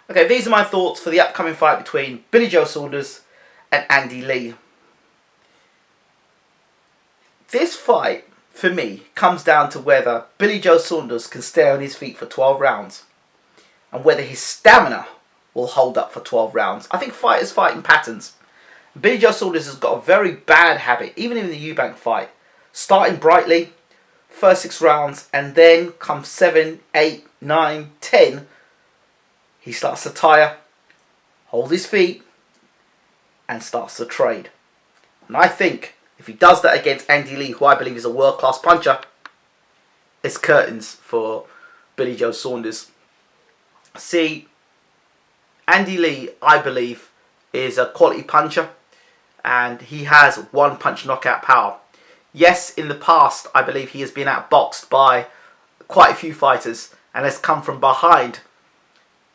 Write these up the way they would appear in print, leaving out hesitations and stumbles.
Okay, these are my thoughts for the upcoming fight between Billy Joe Saunders and Andy Lee. This fight, for me, comes down to whether Billy Joe Saunders can stay on his feet for 12 rounds and whether his stamina will hold up for 12 rounds. I think fighters fight in patterns. Billy Joe Saunders has got a very bad habit, even in the Eubank fight, starting brightly, first 6 rounds, and then come 7, 8, 9, 10, he starts to tire, hold his feet, and starts to trade. And I think if he does that against Andy Lee, who I believe is a world-class puncher, it's curtains for Billy Joe Saunders. See, Andy Lee, I believe, is a quality puncher, and he has one-punch knockout power. Yes, in the past, I believe he has been outboxed by quite a few fighters and has come from behind.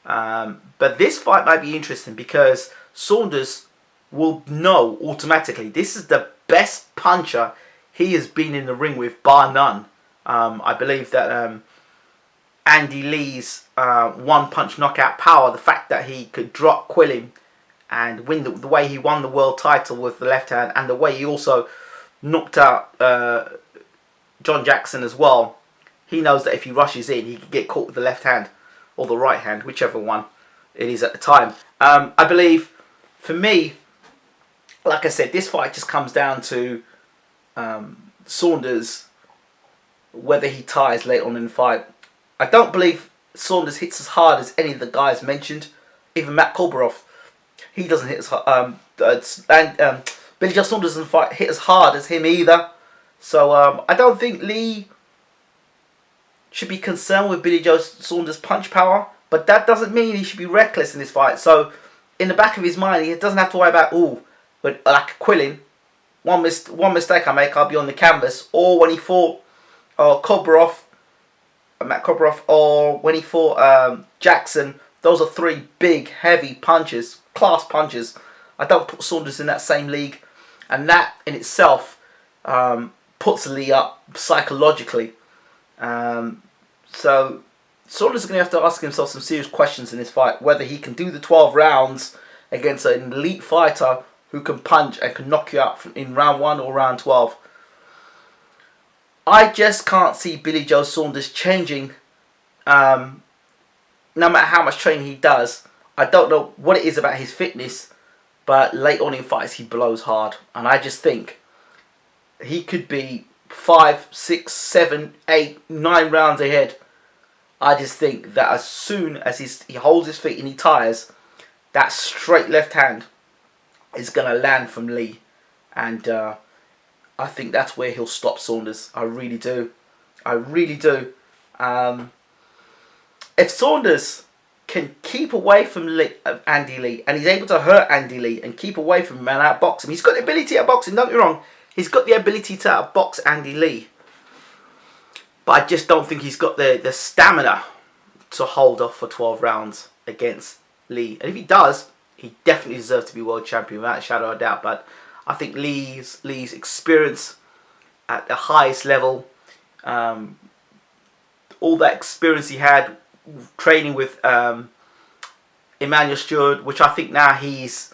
But this fight might be interesting because Saunders will know automatically this is the best puncher he has been in the ring with, bar none. I believe that Andy Lee's one-punch knockout power, the fact that he could drop Quillen and win the way he won the world title with the left hand, and the way he also knocked out John Jackson as well, he knows that if he rushes in, he can get caught with the left hand or the right hand, whichever one it is at the time. I believe, for me, like I said, this fight just comes down to Saunders, whether he tires late on in the fight. I don't believe Saunders hits as hard as any of the guys mentioned. Even Matt Kolbaroff, he doesn't hit as hard. Billy Joe Saunders doesn't hit as hard as him either. So I don't think Lee should be concerned with Billy Joe Saunders' punch power, but that doesn't mean he should be reckless in this fight. So in the back of his mind, he doesn't have to worry about, but like Quillen, one mistake I make, I'll be on the canvas. Or when he fought Matt Kolbaroff, or when he fought Jackson, those are 3 big, heavy punches, class punches. I don't put Saunders in that same league, and that in itself puts Lee up psychologically. So Saunders is going to have to ask himself some serious questions in this fight, whether he can do the 12 rounds against an elite fighter who can punch and can knock you out in round 1 or round 12. I just can't see Billy Joe Saunders changing, no matter how much training he does. I don't know what it is about his fitness, but late on in fights he blows hard, and I just think he could be 5, 6, 7, 8, 9 rounds ahead. I just think that as soon as he holds his feet and he tires, that straight left hand is going to land from Lee, and I think that's where he'll stop Saunders. I really do. I really do. If Saunders can keep away from Andy Lee, and he's able to hurt Andy Lee and keep away from him and outbox him, he's got the ability to outbox him, don't get me wrong. He's got the ability to outbox Andy Lee. But I just don't think he's got the stamina to hold off for 12 rounds against Lee. And if he does, he definitely deserves to be world champion without a shadow of a doubt. But I think Lee's experience at the highest level, all that experience he had training with Emmanuel Stewart, which I think now he's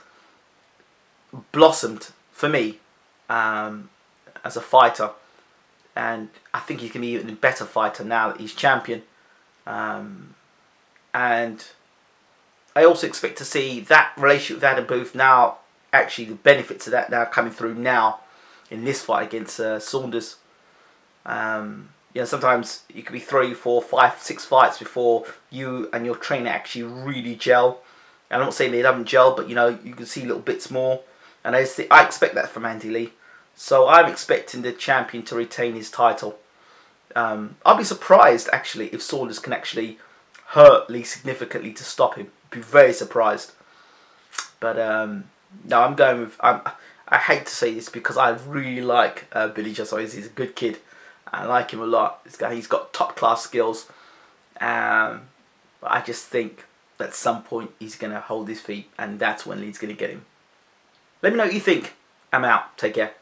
blossomed for me as a fighter, and I think he can be even a better fighter now that he's champion. And I also expect to see that relationship with Adam Booth now, actually the benefits of that now coming through now in this fight against Saunders. Sometimes you could be 3, 4, 5, 6 fights before you and your trainer actually really gel. And I'm not saying they haven't gelled, but you can see little bits more. And I expect that from Andy Lee. So I'm expecting the champion to retain his title. I'll be surprised actually if Saunders can actually hurt Lee significantly to stop him. I'd be very surprised. But no, I'm going with. I hate to say this because I really like Billy Joe Saunders. He's a good kid. I like him a lot. He's got top class skills. But I just think at some point he's going to hold his feet, and that's when Lee's going to get him. Let me know what you think. I'm out. Take care.